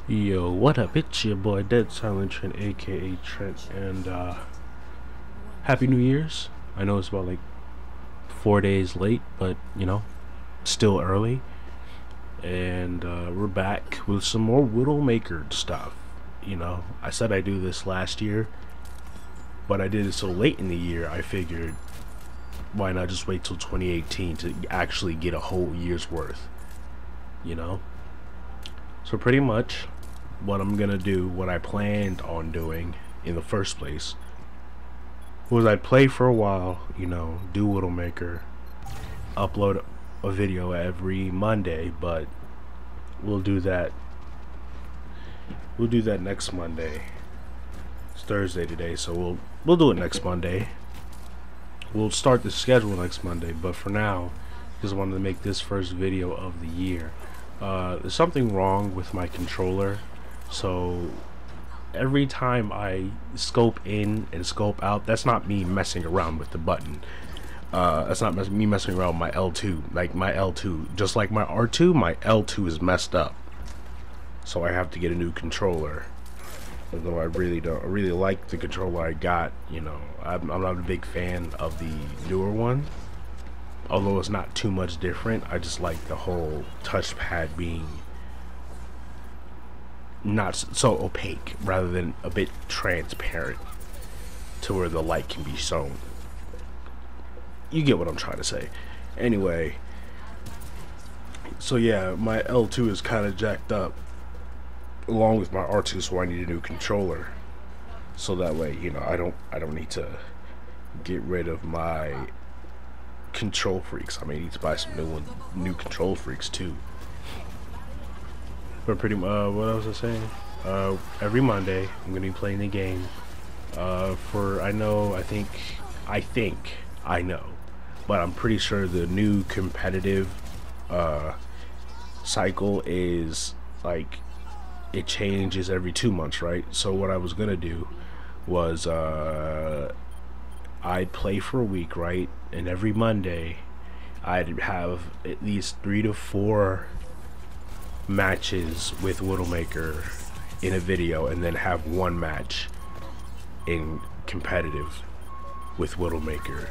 Yo, what up? It's your boy Dead Silent Trent, aka Trent, and Happy New Year's. I know it's about like 4 days late, but still early. And we're back with some more Widowmaker stuff. I said I do this last year, but I did it so late in the year, I figured why not just wait till 2018 to actually get a whole year's worth, you know? So pretty much what I'm gonna do, what I planned on doing in the first place, was I'd play for a while, do Widowmaker, upload a video every Monday, but we'll do that next Monday. It's Thursday today, so we'll do it next Monday. We'll start the schedule next Monday, but for now, just wanted to make this first video of the year. There's something wrong with my controller, so every time I scope in and scope out, that's not me messing around with the button. That's not me messing around with my L2. Like my L2, just like my R2, my L2 is messed up, so I have to get a new controller. Although I really like the controller I got. I'm not a big fan of the newer one. Although it's not too much different, I just like the whole touchpad being not so opaque, rather than a bit transparent to where the light can be shown. You get what I'm trying to say. Anyway, so yeah, my L2 is kind of jacked up along with my R2, so I need a new controller. So that way, I don't need to get rid of my control freaks. I may need to buy some new control freaks too. But pretty much, what else was I saying? Every Monday I'm gonna be playing the game. I know, but I'm pretty sure the new competitive cycle is like it changes every 2 months, right? So what I was gonna do was I'd play for a week, right? And every Monday I'd have at least 3 to 4 matches with Widowmaker in a video, and then have 1 match in competitive with Widowmaker.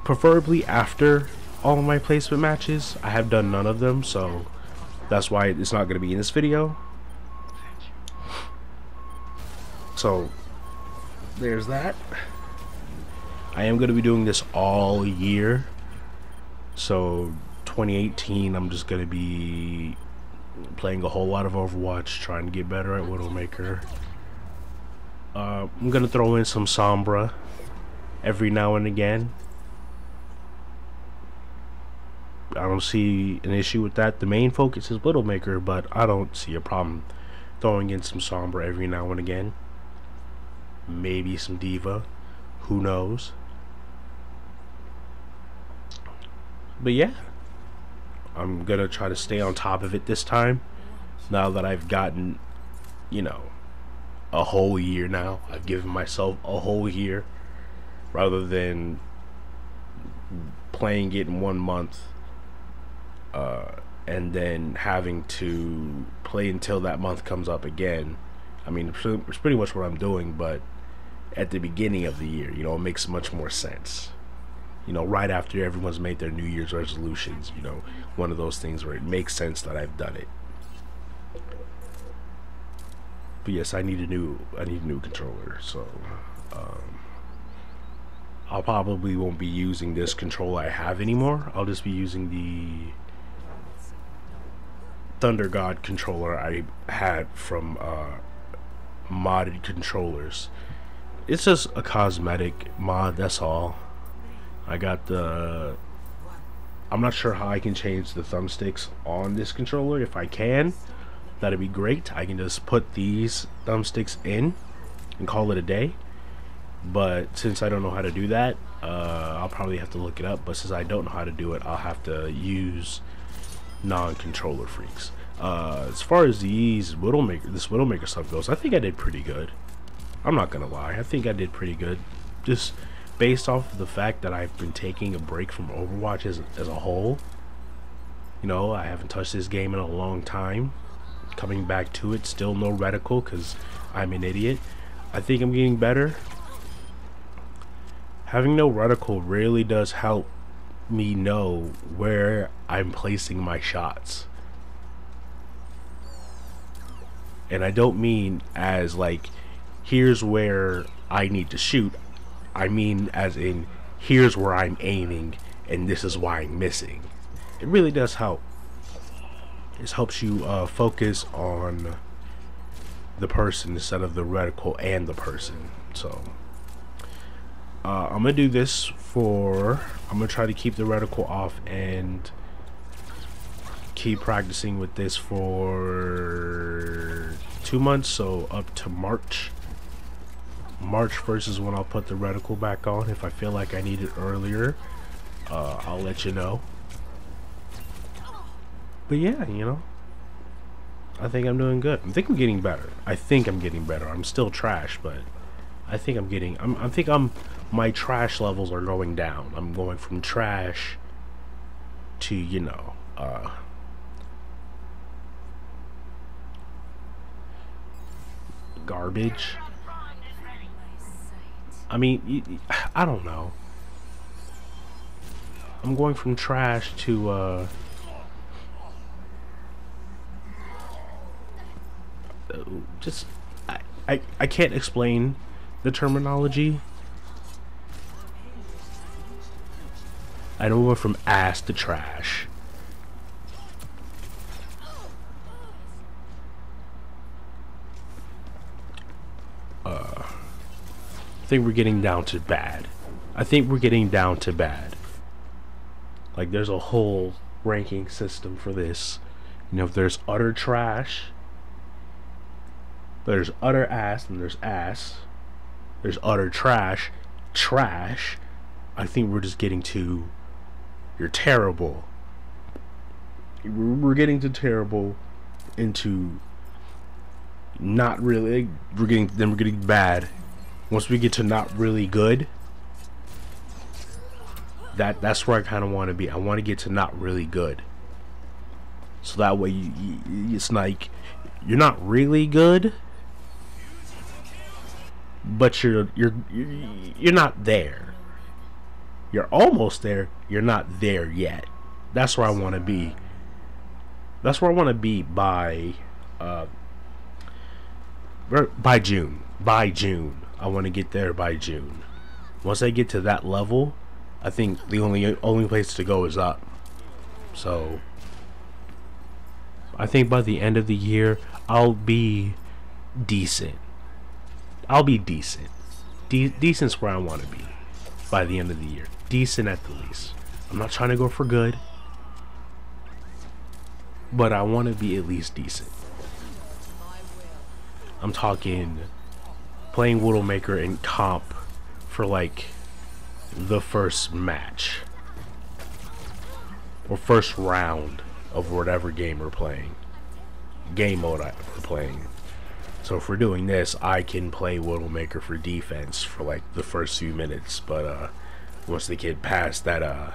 Preferably after all of my placement matches. I have done none of them, so that's why it's not going to be in this video. So there's that. I am going to be doing this all year, so 2018 I'm just going to be playing a whole lot of Overwatch, trying to get better at Widowmaker. I'm going to throw in some Sombra every now and again. I don't see an issue with that. The main focus is Widowmaker, but I don't see a problem throwing in some Sombra every now and again. Maybe some Diva, who knows. But yeah, I'm gonna try to stay on top of it this time, now that I've gotten a whole year. Now I've given myself a whole year, rather than playing it in 1 month and then having to play until that month comes up again. I mean, it's pretty much what I'm doing, but at the beginning of the year, it makes much more sense. Right after everyone's made their New Year's resolutions, one of those things where it makes sense that I've done it. But yes, I need a new controller, so I'll probably won't be using this controller I have anymore. I'll just be using the Thunder God controller I had from modded controllers. It's just a cosmetic mod, that's all. I got I'm not sure how I can change the thumbsticks on this controller. If I can, that'd be great. I can just put these thumbsticks in and call it a day. But since I don't know how to do that, I'll probably have to look it up. But since I don't know how to do it, I'll have to use non-controller freaks. As far as this Widowmaker stuff goes, I think I did pretty good. I'm not gonna lie, I think I did pretty good. Just based off of the fact that I've been taking a break from Overwatch as a whole. I haven't touched this game in a long time. coming back to it. Still no reticle because I'm an idiot. I think I'm getting better. Having no reticle really does help me know where I'm placing my shots. And I don't mean as like, here's where I need to shoot. I mean as in, here's where I'm aiming and this is why I'm missing. It really does help. It helps you focus on the person instead of the reticle and the person. So I'm gonna do this for, I'm gonna try to keep the reticle off and keep practicing with this for 2 months, so up to March 1st is when I'll put the reticle back on. If I feel like I need it earlier, I'll let you know. But yeah, you know, I think I'm doing good. I think I'm getting better. I'm still trash, but I think I'm getting, my trash levels are going down. I'm going from trash to, you know, garbage. I mean, I don't know. I'm going from trash to, just I can't explain the terminology. I know we're from ass to trash. I think we're getting down to bad. Like, there's a whole ranking system for this. You know, if there's utter trash, there's utter ass, and there's ass. There's utter trash, trash. I think we're just getting to, you're terrible. We're getting to terrible into not really. We're getting bad. Once we get to not really good, that's where I kind of want to be. I want to get to not really good. So that way it's like you're not really good, but you're not there. You're almost there. You're not there yet. That's where I want to be. That's where I want to be by June. By June, I want to get there by June. Once I get to that level, I think the only place to go is up. So I think by the end of the year, I'll be decent. Decent's where I want to be by the end of the year. Decent at the least. I'm not trying to go for good, but I want to be at least decent. I'm talking playing Widowmaker in comp for like the first match or first round of whatever game we're playing, game mode we're playing. So if we're doing this, I can play Widowmaker for defense for like the first few minutes, but once they get past that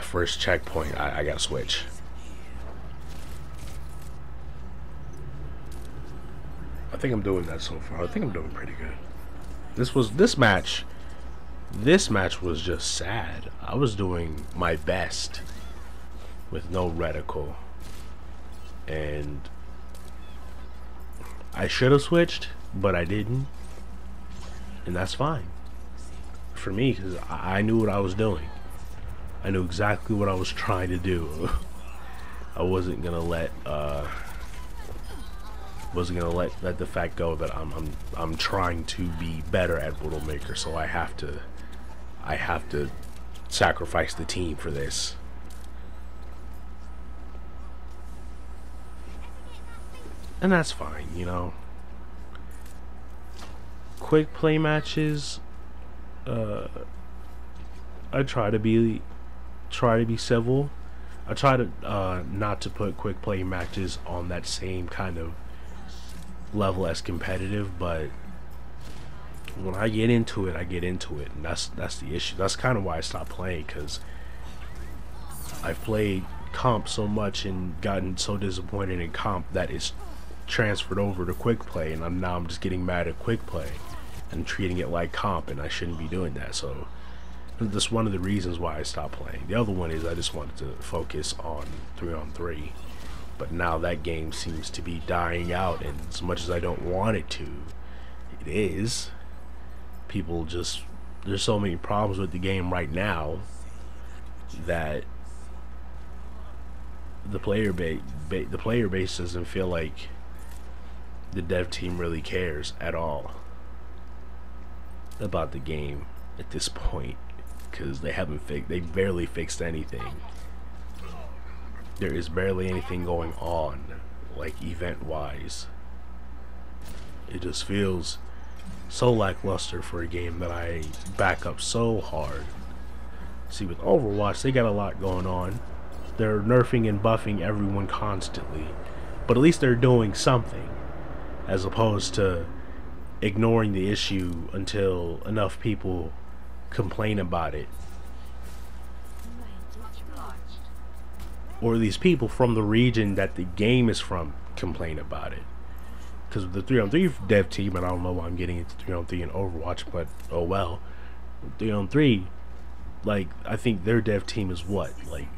first checkpoint, I gotta switch. I think I'm doing that so far. I think I'm doing pretty good. This match was just sad. I was doing my best with no reticle, and I should have switched, but I didn't, and that's fine for me because I knew what I was doing. I knew exactly what I was trying to do. I wasn't gonna let the fact go that I'm trying to be better at Widowmaker, so I have to sacrifice the team for this. And that's fine, you know. Quick play matches, I try to be civil. I try to not to put quick play matches on that same kind of level as competitive, but when I get into it, and that's the issue. That's kind of why I stopped playing, because I played comp so much and gotten so disappointed in comp that it's transferred over to quick play, and I'm just getting mad at quick play and treating it like comp, and I shouldn't be doing that. So that's one of the reasons why I stopped playing. The other one is I just wanted to focus on 3-on-3, but now that game seems to be dying out, and as much as I don't want it to, it is. People just, there's so many problems with the game right now that the player base doesn't feel like the dev team really cares at all about the game at this point, because they barely fixed anything. There is barely anything going on, like event wise. It just feels so lackluster for a game that I back up so hard. See, with Overwatch, they got a lot going on. They're nerfing and buffing everyone constantly, but at least they're doing something, as opposed to ignoring the issue until enough people complain about it, or these people from the region that the game is from complain about it. Because the 3-on-3 dev team, and I don't know why I'm getting into 3-on-3 in Overwatch, but oh well. 3-on-3, like, I think their dev team is what, like,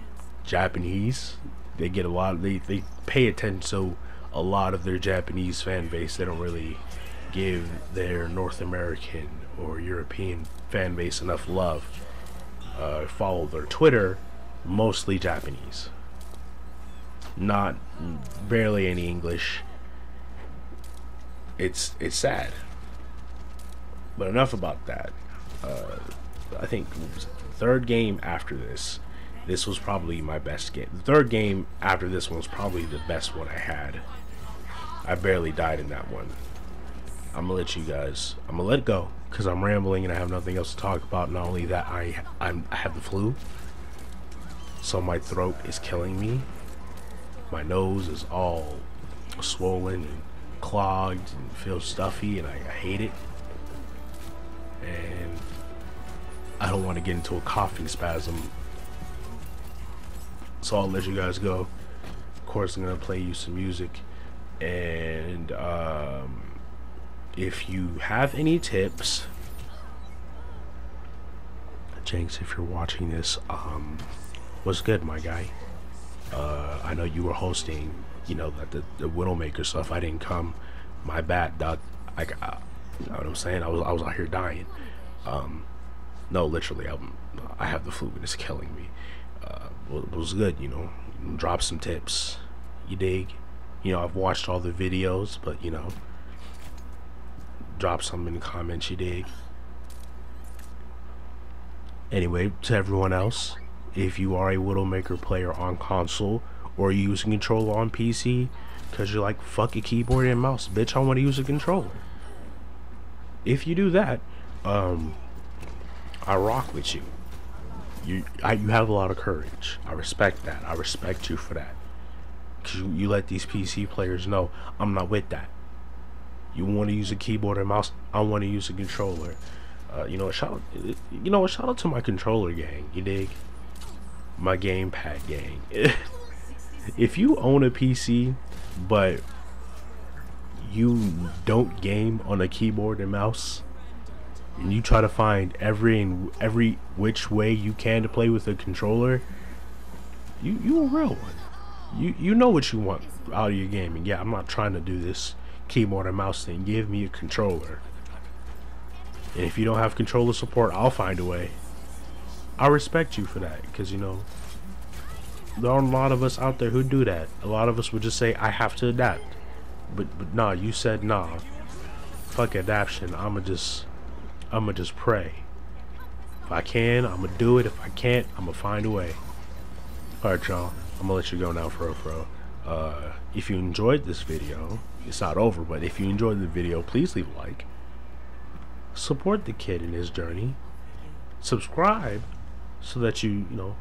Japanese. They get a lot of, they pay attention to a lot of their Japanese fan base. They don't really give their North American or European fan base enough love. Follow their Twitter, mostly Japanese, not barely any English. It's sad, but enough about that. I think third game after this was probably my best game. The third game after this one was probably the best one I had. I barely died in that one. I'm gonna let it go because I'm rambling and I have nothing else to talk about. Not only that, I have the flu, so my throat is killing me. My nose is all swollen and clogged and feels stuffy, and I hate it. And I don't want to get into a coughing spasm, so I'll let you guys go. Of course, I'm gonna play you some music, and if you have any tips, Jenks, if you're watching this, what's good, my guy? I know you were hosting, you know, the Widowmaker stuff. I didn't come. My bad, dog. You know what I'm saying? I was out here dying. No, literally, I have the flu and it's killing me. It was good, you know. Drop some tips. You dig? You know, I've watched all the videos, but you know, drop some in the comments. You dig? Anyway, to everyone else, if you are a Widowmaker player on console or you use a controller on PC, because you're like, fuck a keyboard and mouse, bitch, I want to use a controller. If you do that, I rock with you. You have a lot of courage. I respect that. I respect you for that. Because you let these PC players know, I'm not with that. You want to use a keyboard and mouse, I want to use a controller. You know, shout out to my controller gang. You dig? My gamepad gang. If you own a PC but you don't game on a keyboard and mouse, and you try to find every which way you can to play with a controller, you a real one. You know what you want out of your gaming. Yeah, I'm not trying to do this keyboard and mouse thing. Give me a controller. And if you don't have controller support, I'll find a way. I respect you for that, because you know, there are a lot of us out there who do that. A lot of us would just say, I have to adapt. But nah, you said nah. Fuck adaptation. I'ma just pray. If I can, I'ma do it. If I can't, I'ma find a way. Alright, y'all. I'm gonna let you go now, bro. If you enjoyed this video, it's not over, but if you enjoyed the video, please leave a like. Support the kid in his journey. Subscribe so that you know,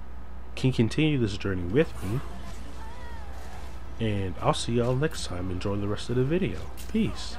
can continue this journey with me. And I'll see y'all next time. Enjoy the rest of the video. Peace.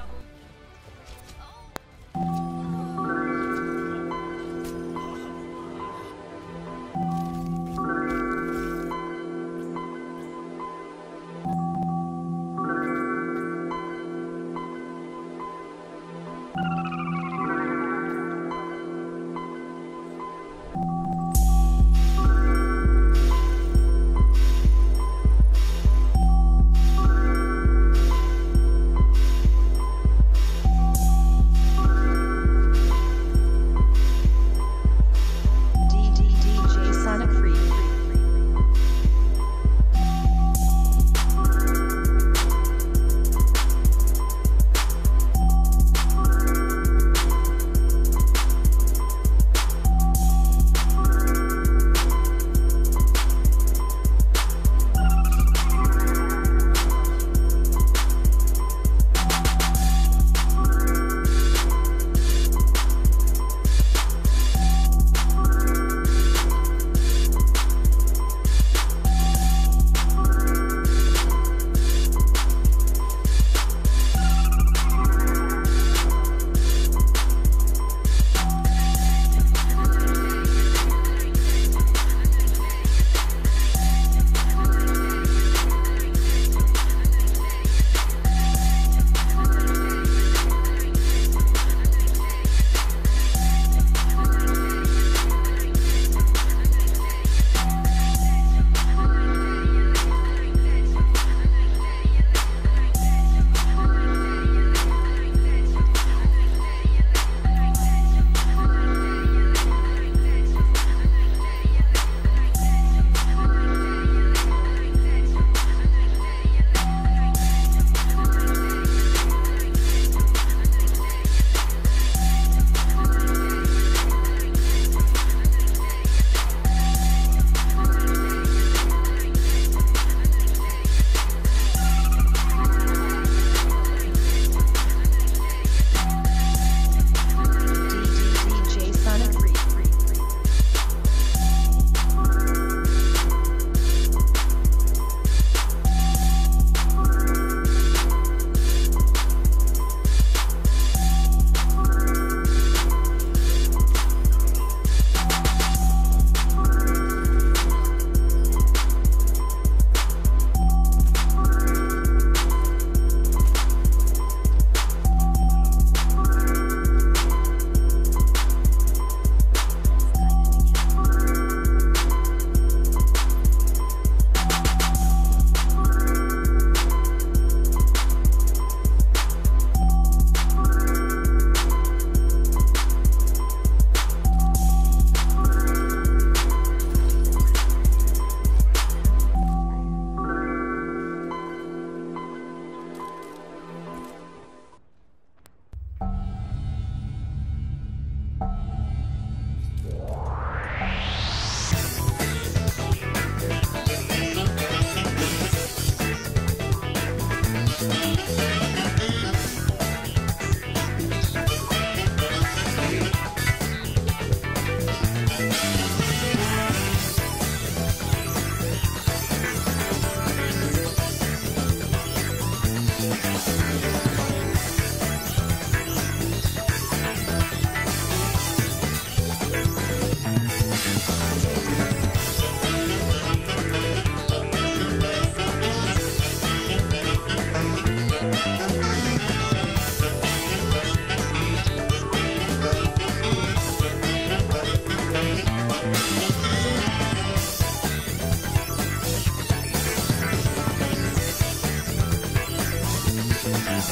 Je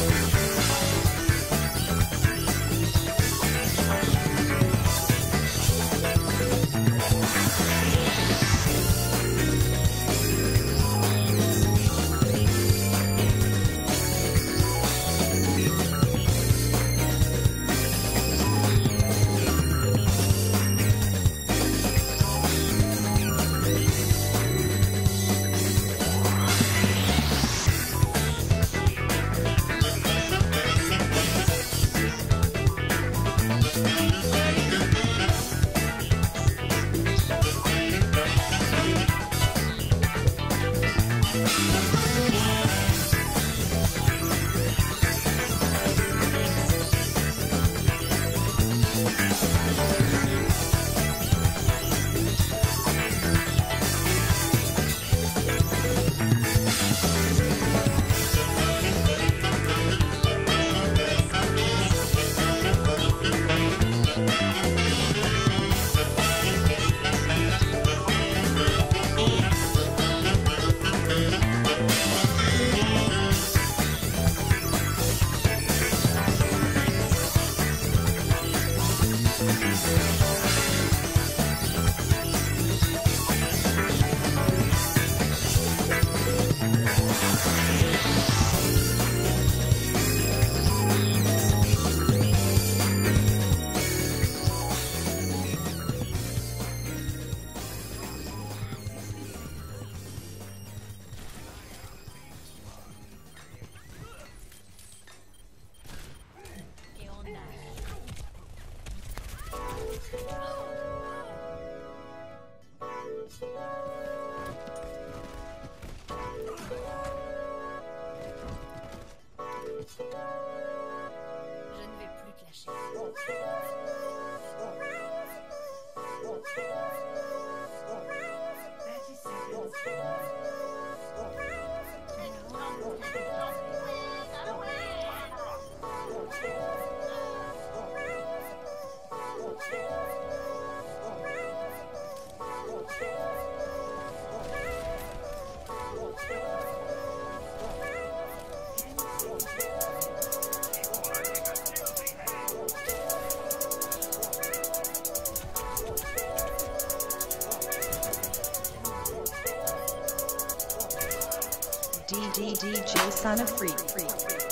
ne vais plus clasher. DJ Son of Freak.